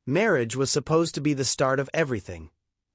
Marriage was supposed to be the start of everything.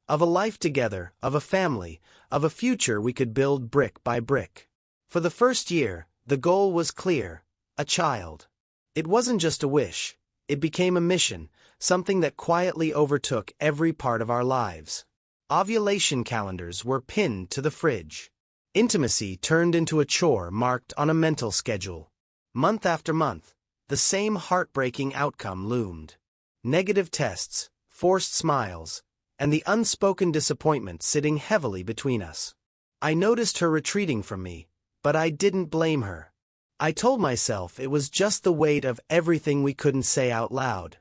Of a life together, of a family, of a future we could build brick by brick. For the first year, the goal was clear: a child. It wasn't just a wish, it became a mission, something that quietly overtook every part of our lives. Ovulation calendars were pinned to the fridge. Intimacy turned into a chore marked on a mental schedule. Month after month, the same heartbreaking outcome loomed. Negative tests, forced smiles, and the unspoken disappointment sitting heavily between us. I noticed her retreating from me, but I didn't blame her. I told myself it was just the weight of everything we couldn't say out loud.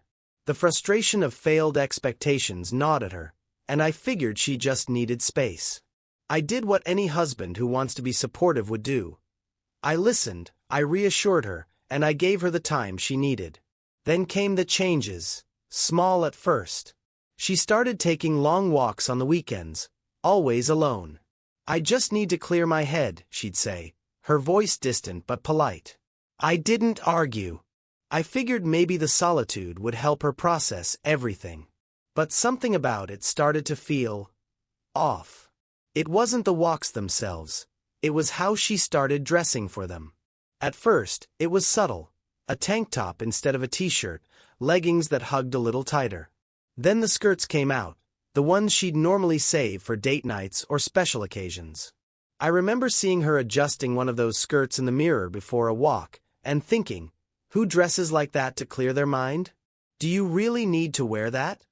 The frustration of failed expectations gnawed at her, and I figured she just needed space. I did what any husband who wants to be supportive would do. I listened, I reassured her, and I gave her the time she needed. Then came the changes, small at first. She started taking long walks on the weekends, always alone. "I just need to clear my head," she'd say, her voice distant but polite. I didn't argue. I figured maybe the solitude would help her process everything. But something about it started to feel off. It wasn't the walks themselves, it was how she started dressing for them. At first, it was subtle: a tank top instead of a t-shirt, leggings that hugged a little tighter. Then the skirts came out, the ones she'd normally save for date nights or special occasions. I remember seeing her adjusting one of those skirts in the mirror before a walk, and thinking, who dresses like that to clear their mind? Do you really need to wear that?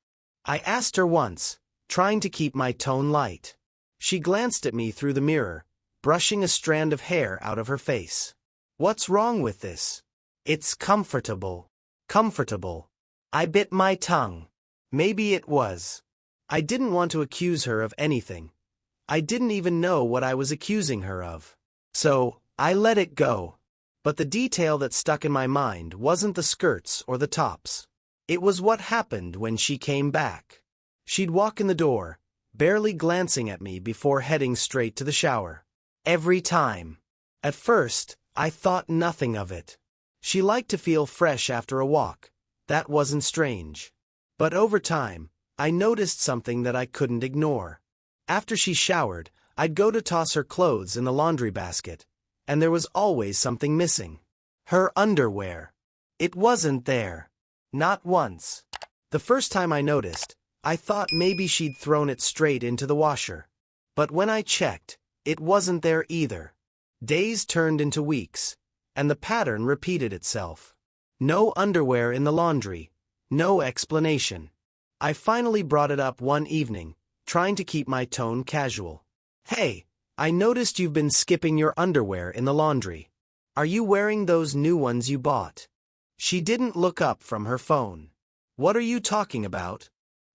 I asked her once, trying to keep my tone light. She glanced at me through the mirror, brushing a strand of hair out of her face. "What's wrong with this?" "It's comfortable." Comfortable. I bit my tongue. Maybe it was. I didn't want to accuse her of anything. I didn't even know what I was accusing her of. So, I let it go. But the detail that stuck in my mind wasn't the skirts or the tops. It was what happened when she came back. She'd walk in the door, barely glancing at me before heading straight to the shower. Every time. At first, I thought nothing of it. She liked to feel fresh after a walk. That wasn't strange. But over time, I noticed something that I couldn't ignore. After she showered, I'd go to toss her clothes in the laundry basket, and there was always something missing. Her underwear. It wasn't there. Not once. The first time I noticed, I thought maybe she'd thrown it straight into the washer. But when I checked, it wasn't there either. Days turned into weeks, and the pattern repeated itself. No underwear in the laundry. No explanation. I finally brought it up one evening, trying to keep my tone casual. "Hey, I noticed you've been skipping your underwear in the laundry. Are you wearing those new ones you bought?" She didn't look up from her phone. "What are you talking about?"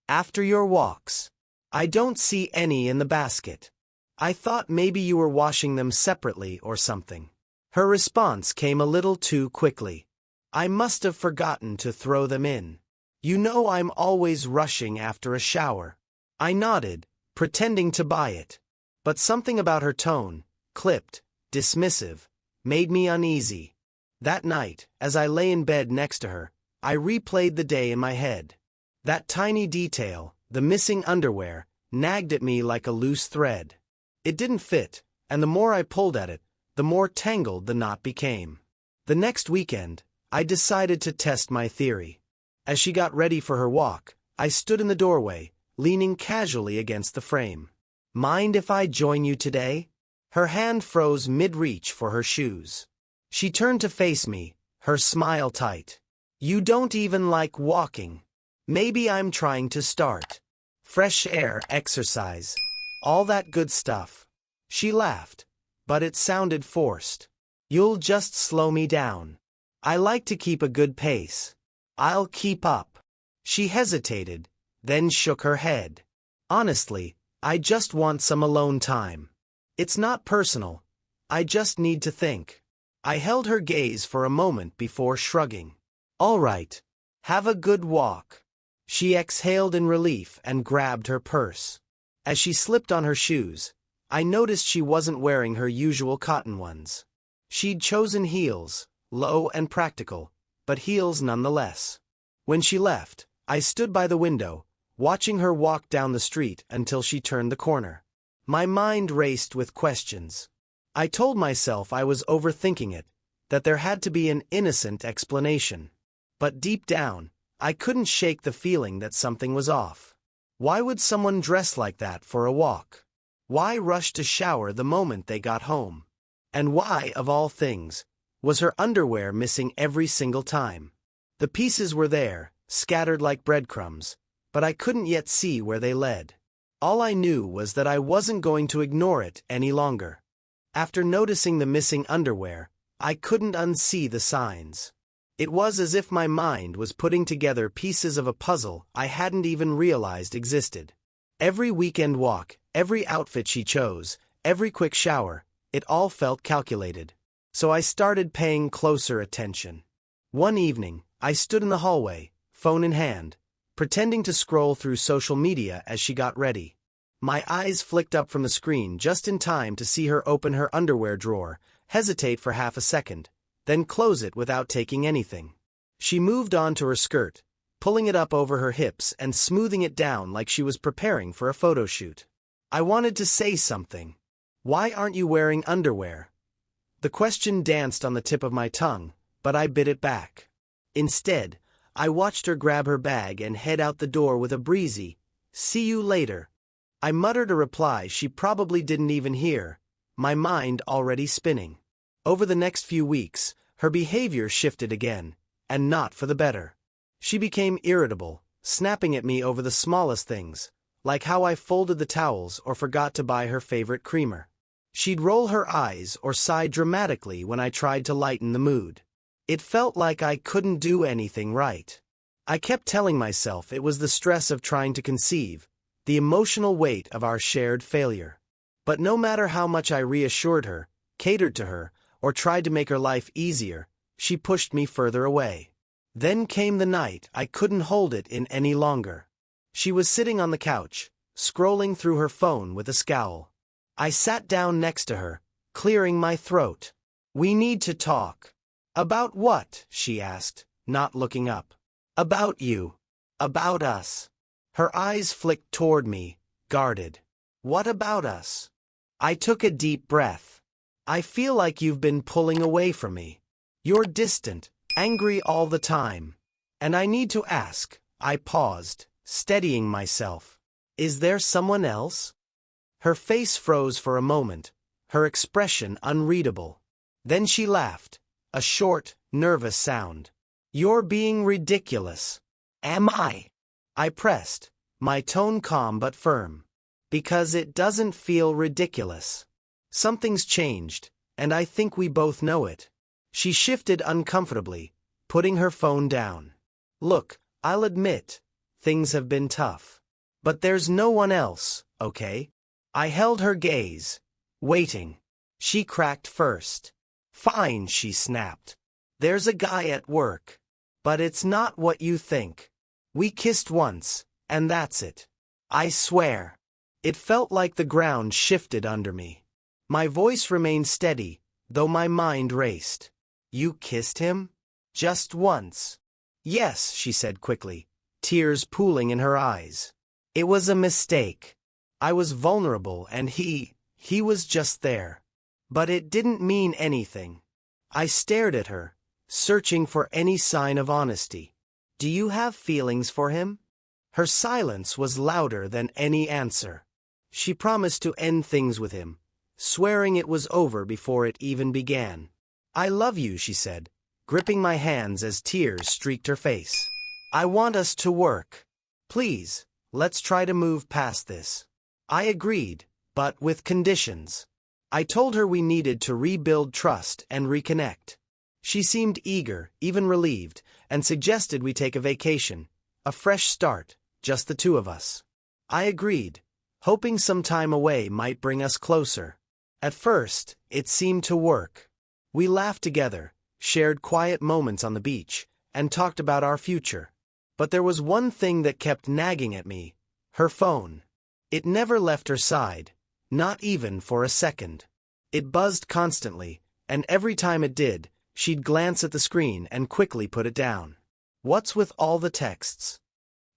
"After your walks. I don't see any in the basket. I thought maybe you were washing them separately or something." Her response came a little too quickly. "I must have forgotten to throw them in. You know I'm always rushing after a shower." I nodded, pretending to buy it. But something about her tone, clipped, dismissive, made me uneasy. That night, as I lay in bed next to her, I replayed the day in my head. That tiny detail, the missing underwear, nagged at me like a loose thread. It didn't fit, and the more I pulled at it, the more tangled the knot became. The next weekend, I decided to test my theory. As she got ready for her walk, I stood in the doorway, leaning casually against the frame. "Mind if I join you today?" Her hand froze mid-reach for her shoes. She turned to face me, her smile tight. "You don't even like walking." "Maybe I'm trying to start. Fresh air, exercise, all that good stuff." She laughed, but it sounded forced. "You'll just slow me down. I like to keep a good pace." "I'll keep up." She hesitated, then shook her head. "Honestly, I just want some alone time. It's not personal. I just need to think." I held her gaze for a moment before shrugging. "All right. Have a good walk." She exhaled in relief and grabbed her purse. As she slipped on her shoes, I noticed she wasn't wearing her usual cotton ones. She'd chosen heels, low and practical, but heels nonetheless. When she left, I stood by the window, watching her walk down the street until she turned the corner. My mind raced with questions. I told myself I was overthinking it, that there had to be an innocent explanation. But deep down, I couldn't shake the feeling that something was off. Why would someone dress like that for a walk? Why rush to shower the moment they got home? And why, of all things, was her underwear missing every single time? The pieces were there, scattered like breadcrumbs, but I couldn't yet see where they led. All I knew was that I wasn't going to ignore it any longer. After noticing the missing underwear, I couldn't unsee the signs. It was as if my mind was putting together pieces of a puzzle I hadn't even realized existed. Every weekend walk, every outfit she chose, every quick shower, it all felt calculated. So I started paying closer attention. One evening, I stood in the hallway, phone in hand, pretending to scroll through social media as she got ready. My eyes flicked up from the screen just in time to see her open her underwear drawer, hesitate for half a second, then close it without taking anything. She moved on to her skirt, pulling it up over her hips and smoothing it down like she was preparing for a photo shoot. I wanted to say something. Why aren't you wearing underwear? The question danced on the tip of my tongue, but I bit it back. Instead, I watched her grab her bag and head out the door with a breezy, "See you later." I muttered a reply she probably didn't even hear, my mind already spinning. Over the next few weeks, her behavior shifted again, and not for the better. She became irritable, snapping at me over the smallest things, like how I folded the towels or forgot to buy her favorite creamer. She'd roll her eyes or sigh dramatically when I tried to lighten the mood. It felt like I couldn't do anything right. I kept telling myself it was the stress of trying to conceive, the emotional weight of our shared failure. But no matter how much I reassured her, catered to her, or tried to make her life easier, she pushed me further away. Then came the night I couldn't hold it in any longer. She was sitting on the couch, scrolling through her phone with a scowl. I sat down next to her, clearing my throat. "We need to talk." "About what?" she asked, not looking up. "About you. About us." Her eyes flicked toward me, guarded. "What about us?" I took a deep breath. "I feel like you've been pulling away from me. You're distant, angry all the time. And I need to ask," I paused, steadying myself. "Is there someone else?" Her face froze for a moment, her expression unreadable. Then she laughed, a short, nervous sound. "You're being ridiculous." "Am I?" I pressed, my tone calm but firm. "Because it doesn't feel ridiculous. Something's changed, and I think we both know it." She shifted uncomfortably, putting her phone down. "Look, I'll admit, things have been tough. But there's no one else, okay?" I held her gaze, waiting. She cracked first. "Fine," she snapped. "There's a guy at work. But it's not what you think. We kissed once, and that's it. I swear." It felt like the ground shifted under me. My voice remained steady, though my mind raced. "You kissed him? Just once?" "Yes," she said quickly, tears pooling in her eyes. "It was a mistake. I was vulnerable and he was just there. But it didn't mean anything." I stared at her, searching for any sign of honesty. "Do you have feelings for him?" Her silence was louder than any answer. She promised to end things with him, swearing it was over before it even began. "I love you," she said, gripping my hands as tears streaked her face. "I want us to work. Please, let's try to move past this." I agreed, but with conditions. I told her we needed to rebuild trust and reconnect. She seemed eager, even relieved, and suggested we take a vacation, a fresh start, just the two of us. I agreed, hoping some time away might bring us closer. At first, it seemed to work. We laughed together, shared quiet moments on the beach, and talked about our future. But there was one thing that kept nagging at me: her phone. It never left her side, not even for a second. It buzzed constantly, and every time it did, she'd glance at the screen and quickly put it down. "What's with all the texts?"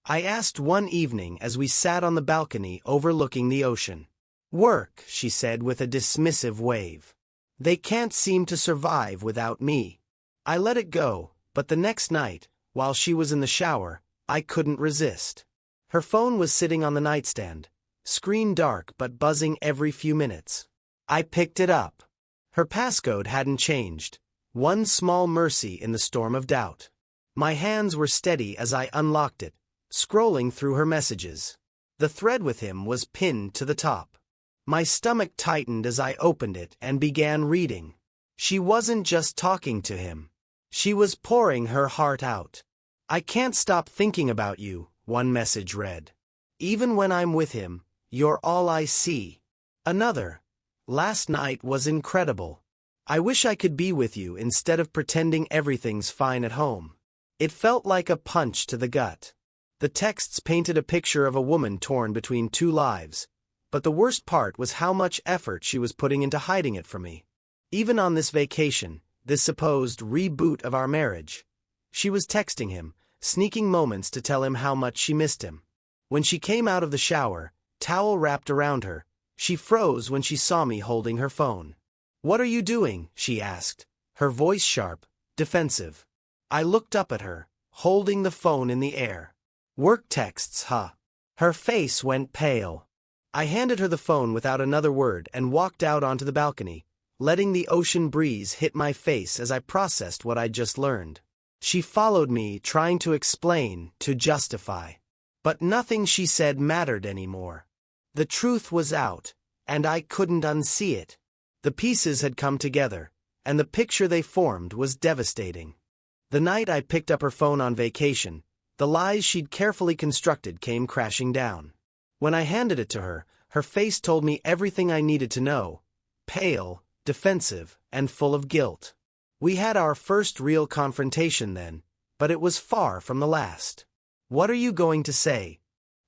I asked one evening as we sat on the balcony overlooking the ocean. Work, she said with a dismissive wave. They can't seem to survive without me. I let it go, but the next night, while she was in the shower, I couldn't resist. Her phone was sitting on the nightstand, screen dark but buzzing every few minutes. I picked it up. Her passcode hadn't changed. One small mercy in the storm of doubt. My hands were steady as I unlocked it, scrolling through her messages. The thread with him was pinned to the top. My stomach tightened as I opened it and began reading. She wasn't just talking to him. She was pouring her heart out. I can't stop thinking about you, one message read. Even when I'm with him, you're all I see. Another. Last night was incredible. I wish I could be with you instead of pretending everything's fine at home. It felt like a punch to the gut. The texts painted a picture of a woman torn between two lives, but the worst part was how much effort she was putting into hiding it from me. Even on this vacation, this supposed reboot of our marriage, she was texting him, sneaking moments to tell him how much she missed him. When she came out of the shower, towel wrapped around her, she froze when she saw me holding her phone. "What are you doing?" she asked, her voice sharp, defensive. I looked up at her, holding the phone in the air. "Work texts, huh?" Her face went pale. I handed her the phone without another word and walked out onto the balcony, letting the ocean breeze hit my face as I processed what I'd just learned. She followed me, trying to explain, to justify. But nothing she said mattered anymore. The truth was out, and I couldn't unsee it. The pieces had come together, and the picture they formed was devastating. The night I picked up her phone on vacation, the lies she'd carefully constructed came crashing down. When I handed it to her, her face told me everything I needed to know, pale, defensive, and full of guilt. We had our first real confrontation then, but it was far from the last. "What are you going to say?"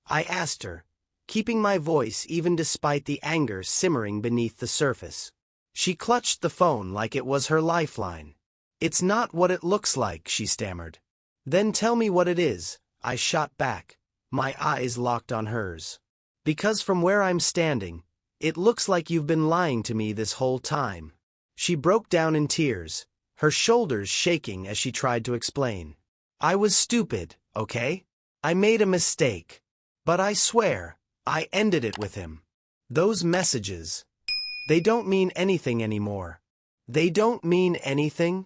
I asked her, keeping my voice even despite the anger simmering beneath the surface. She clutched the phone like it was her lifeline. "It's not what it looks like," she stammered. "Then tell me what it is," I shot back, my eyes locked on hers. "Because from where I'm standing, it looks like you've been lying to me this whole time." She broke down in tears, her shoulders shaking as she tried to explain. "I was stupid, okay? I made a mistake. But I swear, I ended it with him. Those messages, they don't mean anything anymore." "They don't mean anything?"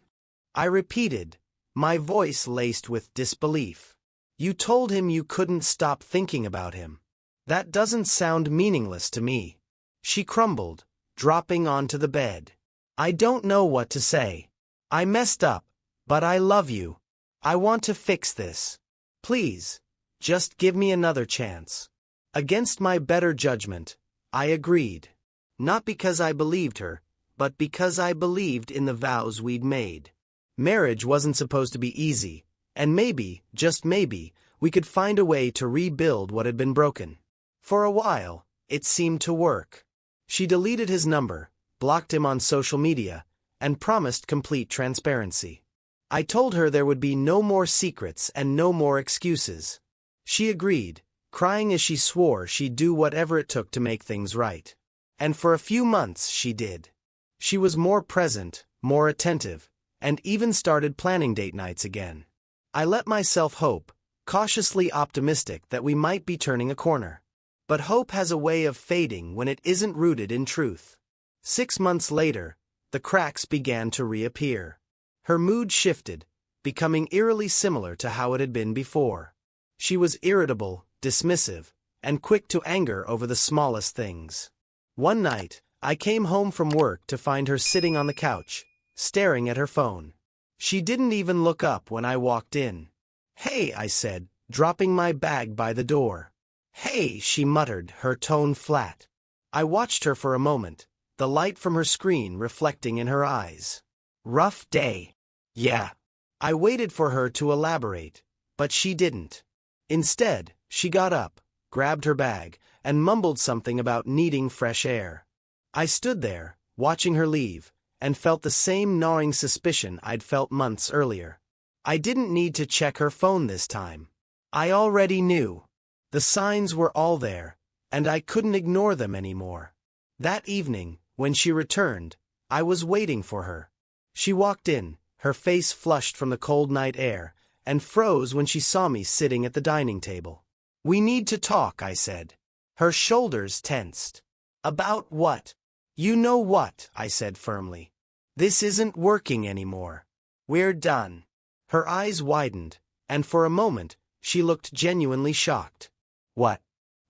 I repeated, my voice laced with disbelief. "You told him you couldn't stop thinking about him. That doesn't sound meaningless to me." She crumbled, dropping onto the bed. "I don't know what to say. I messed up, but I love you. I want to fix this. Please, just give me another chance." Against my better judgment, I agreed. Not because I believed her, but because I believed in the vows we'd made. Marriage wasn't supposed to be easy, and maybe, just maybe, we could find a way to rebuild what had been broken. For a while, it seemed to work. She deleted his number, blocked him on social media, and promised complete transparency. I told her there would be no more secrets and no more excuses. She agreed, crying as she swore she'd do whatever it took to make things right. And for a few months she did. She was more present, more attentive, and even started planning date nights again. I let myself hope, cautiously optimistic that we might be turning a corner. But hope has a way of fading when it isn't rooted in truth. 6 months later, the cracks began to reappear. Her mood shifted, becoming eerily similar to how it had been before. She was irritable, dismissive, and quick to anger over the smallest things. One night, I came home from work to find her sitting on the couch, staring at her phone. She didn't even look up when I walked in. "Hey," I said, dropping my bag by the door. "Hey," she muttered, her tone flat. I watched her for a moment, the light from her screen reflecting in her eyes. "Rough day." "Yeah." I waited for her to elaborate, but she didn't. Instead, she got up, grabbed her bag, and mumbled something about needing fresh air. I stood there, watching her leave, and felt the same gnawing suspicion I'd felt months earlier. I didn't need to check her phone this time. I already knew. The signs were all there, and I couldn't ignore them anymore. That evening, when she returned, I was waiting for her. She walked in, her face flushed from the cold night air, and froze when she saw me sitting at the dining table. "We need to talk," I said. Her shoulders tensed. "About what?" "You know what," I said firmly. "This isn't working anymore. We're done." Her eyes widened, and for a moment, she looked genuinely shocked. "What?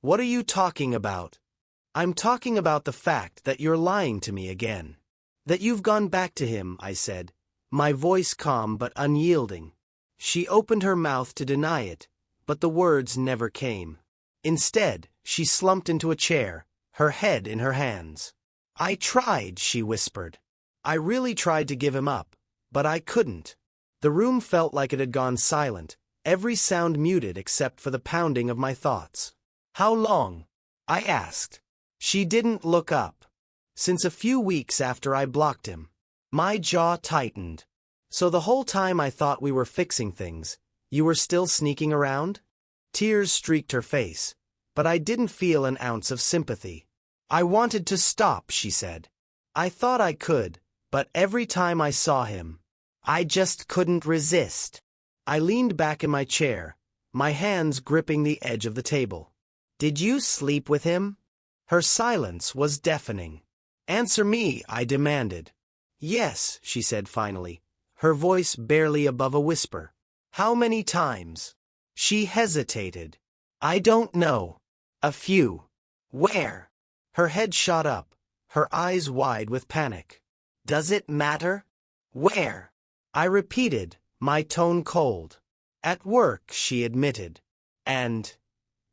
What are you talking about?" "I'm talking about the fact that you're lying to me again. That you've gone back to him," I said, my voice calm but unyielding. She opened her mouth to deny it, but the words never came. Instead, she slumped into a chair, her head in her hands. "I tried," she whispered. "I really tried to give him up, but I couldn't." The room felt like it had gone silent, every sound muted except for the pounding of my thoughts. "How long?" I asked. She didn't look up. "Since a few weeks after I blocked him." My jaw tightened. "So the whole time I thought we were fixing things, you were still sneaking around?" Tears streaked her face, but I didn't feel an ounce of sympathy. "I wanted to stop," she said. "I thought I could, but every time I saw him, I just couldn't resist." I leaned back in my chair, my hands gripping the edge of the table. "Did you sleep with him?" Her silence was deafening. "Answer me," I demanded. "Yes," she said finally, her voice barely above a whisper. "How many times?" She hesitated. "I don't know. A few." "Where?" Her head shot up, her eyes wide with panic. "Does it matter?" "Where?" I repeated, my tone cold. "At work," she admitted. "And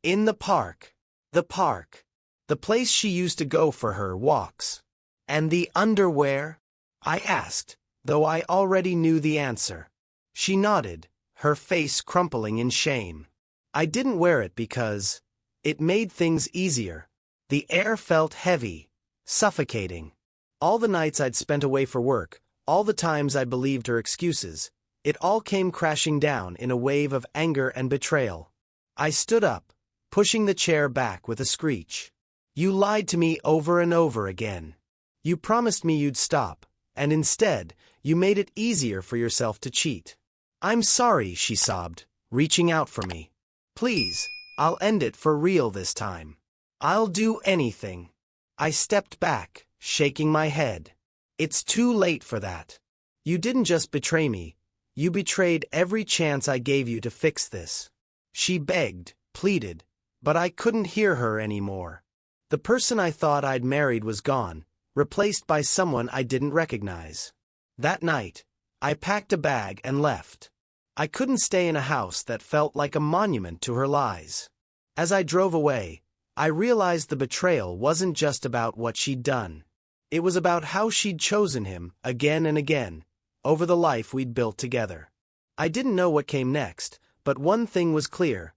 in the park." "The park." The place she used to go for her walks. "And the underwear?" I asked, though I already knew the answer. She nodded, her face crumpling in shame. "I didn't wear it because it made things easier." The air felt heavy, suffocating. All the nights I'd spent away for work, all the times I believed her excuses, it all came crashing down in a wave of anger and betrayal. I stood up, pushing the chair back with a screech. "You lied to me over and over again. You promised me you'd stop, and instead, you made it easier for yourself to cheat." "I'm sorry," she sobbed, reaching out for me. "Please, I'll end it for real this time. I'll do anything." I stepped back, shaking my head. "It's too late for that. You didn't just betray me, you betrayed every chance I gave you to fix this." She begged, pleaded, but I couldn't hear her anymore. The person I thought I'd married was gone, replaced by someone I didn't recognize. That night, I packed a bag and left. I couldn't stay in a house that felt like a monument to her lies. As I drove away, I realized the betrayal wasn't just about what she'd done. It was about how she'd chosen him, again and again, over the life we'd built together. I didn't know what came next, but one thing was clear.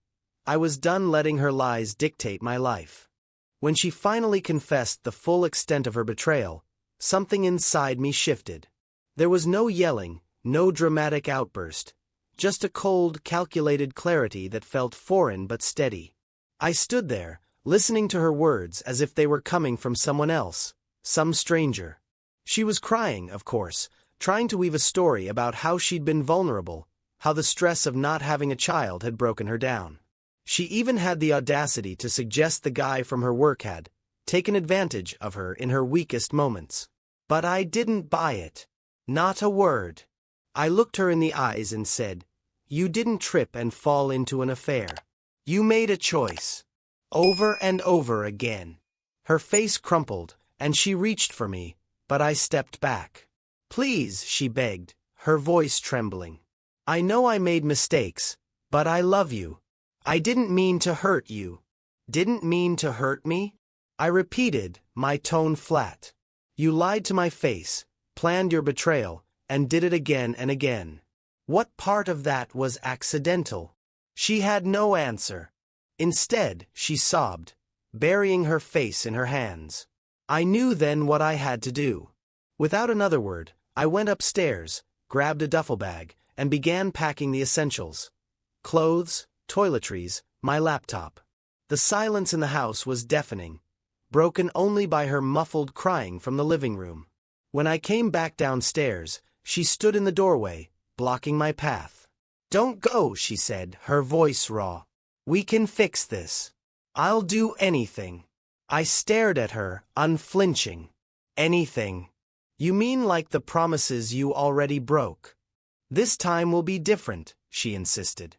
I was done letting her lies dictate my life. When she finally confessed the full extent of her betrayal, something inside me shifted. There was no yelling, no dramatic outburst, just a cold, calculated clarity that felt foreign but steady. I stood there, listening to her words as if they were coming from someone else, some stranger. She was crying, of course, trying to weave a story about how she'd been vulnerable, how the stress of not having a child had broken her down. She even had the audacity to suggest the guy from her work had taken advantage of her in her weakest moments. But I didn't buy it. Not a word. I looked her in the eyes and said, "You didn't trip and fall into an affair. You made a choice." Over and over again. Her face crumpled, and she reached for me, but I stepped back. "Please," she begged, her voice trembling. "I know I made mistakes, but I love you. I didn't mean to hurt you." "Didn't mean to hurt me?" I repeated, my tone flat. "You lied to my face, planned your betrayal, and did it again and again. What part of that was accidental?" She had no answer. Instead, she sobbed, burying her face in her hands. I knew then what I had to do. Without another word, I went upstairs, grabbed a duffel bag, and began packing the essentials. Clothes, toiletries, my laptop. The silence in the house was deafening, broken only by her muffled crying from the living room. When I came back downstairs, she stood in the doorway, blocking my path. "Don't go," she said, her voice raw. "We can fix this. I'll do anything." I stared at her, unflinching. "Anything? You mean like the promises you already broke?" "This time will be different," she insisted.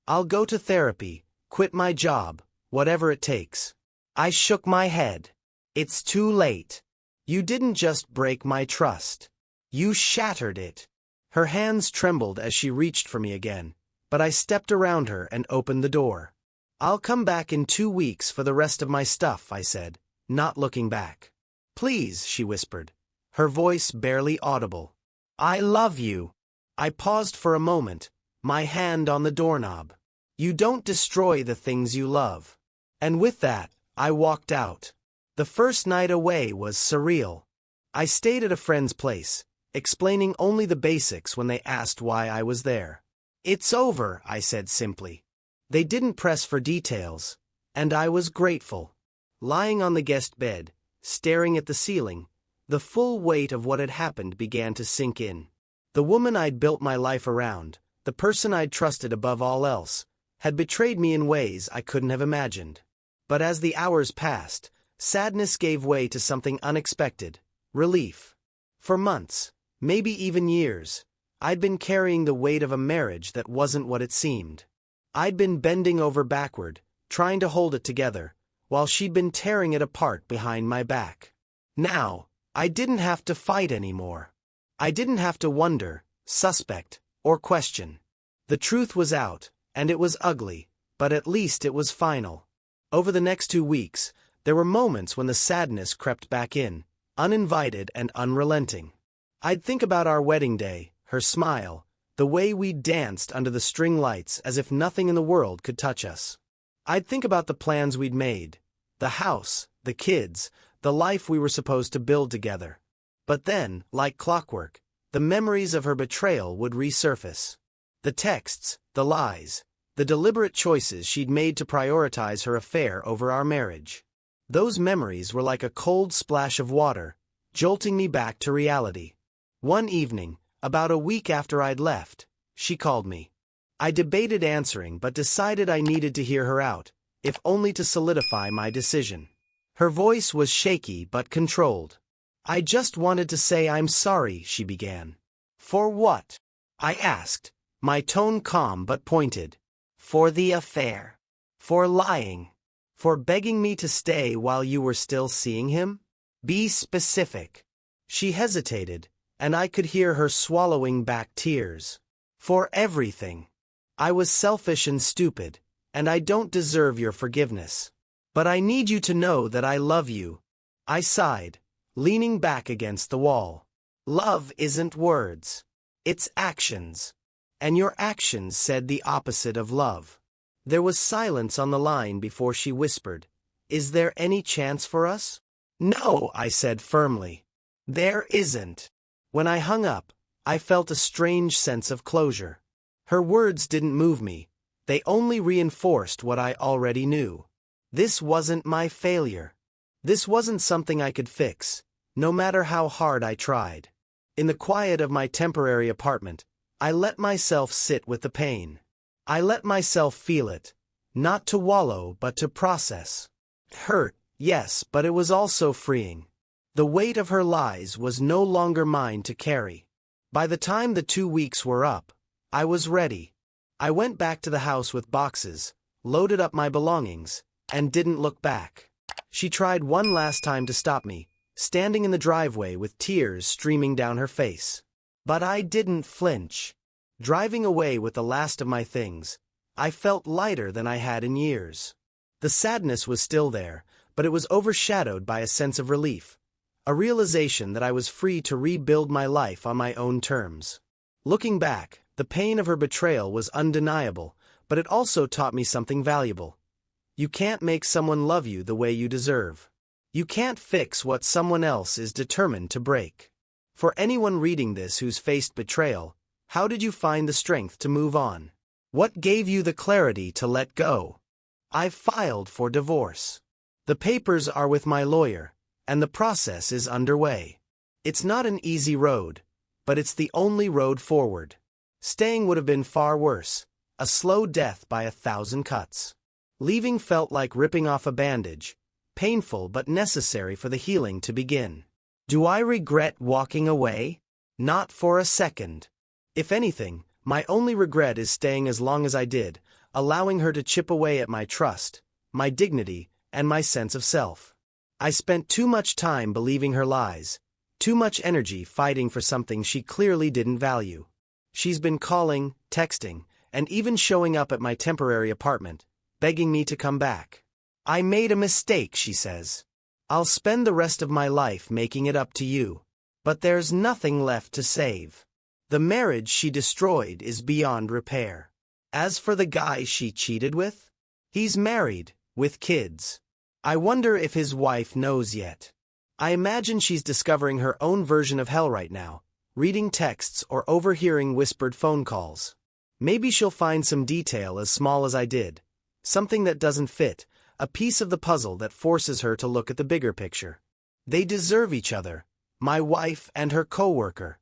"I'll go to therapy, quit my job, whatever it takes." I shook my head. "It's too late. You didn't just break my trust. You shattered it." Her hands trembled as she reached for me again, but I stepped around her and opened the door. "I'll come back in 2 weeks for the rest of my stuff," I said, not looking back. "Please," she whispered, her voice barely audible. "I love you." I paused for a moment, my hand on the doorknob. "You don't destroy the things you love." And with that, I walked out. The first night away was surreal. I stayed at a friend's place, explaining only the basics when they asked why I was there. "It's over," I said simply. They didn't press for details, and I was grateful. Lying on the guest bed, staring at the ceiling, the full weight of what had happened began to sink in. The woman I'd built my life around, the person I'd trusted above all else, had betrayed me in ways I couldn't have imagined. But as the hours passed, sadness gave way to something unexpected: relief. For months, maybe even years, I'd been carrying the weight of a marriage that wasn't what it seemed. I'd been bending over backward, trying to hold it together, while she'd been tearing it apart behind my back. Now, I didn't have to fight anymore. I didn't have to wonder, suspect, or question. The truth was out, and it was ugly, but at least it was final. Over the next 2 weeks, there were moments when the sadness crept back in, uninvited and unrelenting. I'd think about our wedding day, her smile, the way we danced under the string lights as if nothing in the world could touch us. I'd think about the plans we'd made, the house, the kids, the life we were supposed to build together. But then, like clockwork, the memories of her betrayal would resurface. The texts, the lies, the deliberate choices she'd made to prioritize her affair over our marriage. Those memories were like a cold splash of water, jolting me back to reality. One evening, about a week after I'd left, she called me. I debated answering but decided I needed to hear her out, if only to solidify my decision. Her voice was shaky but controlled. "I just wanted to say I'm sorry," she began. "For what?" I asked, my tone calm but pointed. "For the affair. For lying. For begging me to stay while you were still seeing him? Be specific." She hesitated, and I could hear her swallowing back tears. "For everything. I was selfish and stupid, and I don't deserve your forgiveness. But I need you to know that I love you." I sighed, leaning back against the wall. "Love isn't words. It's actions. And your actions said the opposite of love." There was silence on the line before she whispered, "Is there any chance for us?" "No," I said firmly. "There isn't." When I hung up, I felt a strange sense of closure. Her words didn't move me, they only reinforced what I already knew. This wasn't my failure. This wasn't something I could fix, no matter how hard I tried. In the quiet of my temporary apartment, I let myself sit with the pain. I let myself feel it, not to wallow but to process. Hurt, yes, but it was also freeing. The weight of her lies was no longer mine to carry. By the time the 2 weeks were up, I was ready. I went back to the house with boxes, loaded up my belongings, and didn't look back. She tried one last time to stop me, standing in the driveway with tears streaming down her face. But I didn't flinch. Driving away with the last of my things, I felt lighter than I had in years. The sadness was still there, but it was overshadowed by a sense of relief. A realization that I was free to rebuild my life on my own terms. Looking back, the pain of her betrayal was undeniable, but it also taught me something valuable. You can't make someone love you the way you deserve. You can't fix what someone else is determined to break. For anyone reading this who's faced betrayal, how did you find the strength to move on? What gave you the clarity to let go? I've filed for divorce. The papers are with my lawyer, and the process is underway. It's not an easy road, but it's the only road forward. Staying would have been far worse, a slow death by 1,000 cuts. Leaving felt like ripping off a bandage, painful but necessary for the healing to begin. Do I regret walking away? Not for a second. If anything, my only regret is staying as long as I did, allowing her to chip away at my trust, my dignity, and my sense of self. I spent too much time believing her lies, too much energy fighting for something she clearly didn't value. She's been calling, texting, and even showing up at my temporary apartment, begging me to come back. I made a mistake, she says. I'll spend the rest of my life making it up to you. But there's nothing left to save. The marriage she destroyed is beyond repair. As for the guy she cheated with, he's married, with kids. I wonder if his wife knows yet. I imagine she's discovering her own version of hell right now, reading texts or overhearing whispered phone calls. Maybe she'll find some detail as small as I did, something that doesn't fit, a piece of the puzzle that forces her to look at the bigger picture. They deserve each other, my wife and her co-worker.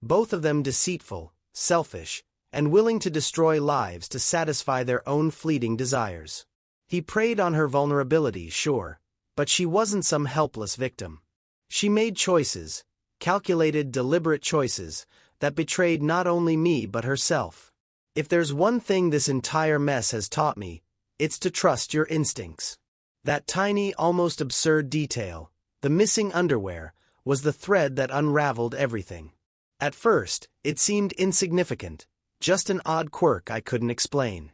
Both of them deceitful, selfish, and willing to destroy lives to satisfy their own fleeting desires. He preyed on her vulnerability, sure, but she wasn't some helpless victim. She made choices, calculated, deliberate choices, that betrayed not only me but herself. If there's one thing this entire mess has taught me, it's to trust your instincts. That tiny, almost absurd detail, the missing underwear, was the thread that unraveled everything. At first, it seemed insignificant, just an odd quirk I couldn't explain.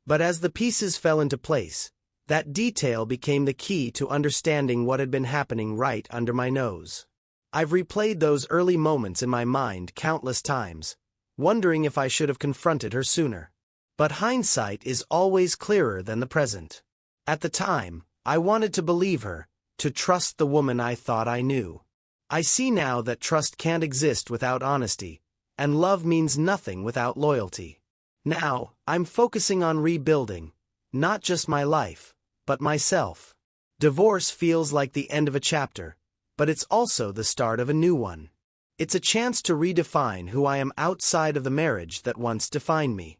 But as the pieces fell into place, that detail became the key to understanding what had been happening right under my nose. I've replayed those early moments in my mind countless times, wondering if I should have confronted her sooner. But hindsight is always clearer than the present. At the time, I wanted to believe her, to trust the woman I thought I knew. I see now that trust can't exist without honesty, and love means nothing without loyalty. Now, I'm focusing on rebuilding, not just my life, but myself. Divorce feels like the end of a chapter, but it's also the start of a new one. It's a chance to redefine who I am outside of the marriage that once defined me.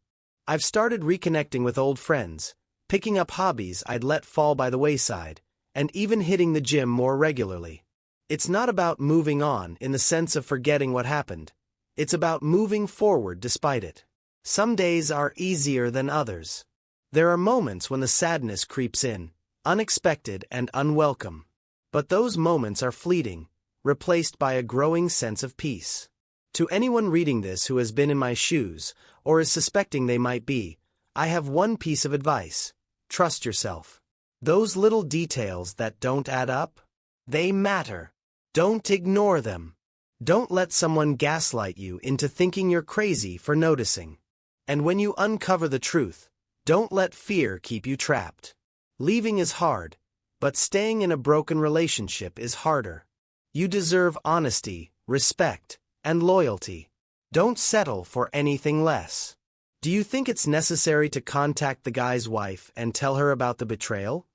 I've started reconnecting with old friends, picking up hobbies I'd let fall by the wayside, and even hitting the gym more regularly. It's not about moving on in the sense of forgetting what happened. It's about moving forward despite it. Some days are easier than others. There are moments when the sadness creeps in, unexpected and unwelcome. But those moments are fleeting, replaced by a growing sense of peace. To anyone reading this who has been in my shoes, or is suspecting they might be, I have one piece of advice. Trust yourself. Those little details that don't add up, they matter. Don't ignore them. Don't let someone gaslight you into thinking you're crazy for noticing. And when you uncover the truth, don't let fear keep you trapped. Leaving is hard, but staying in a broken relationship is harder. You deserve honesty, respect, and loyalty. Don't settle for anything less. Do you think it's necessary to contact the guy's wife and tell her about the betrayal?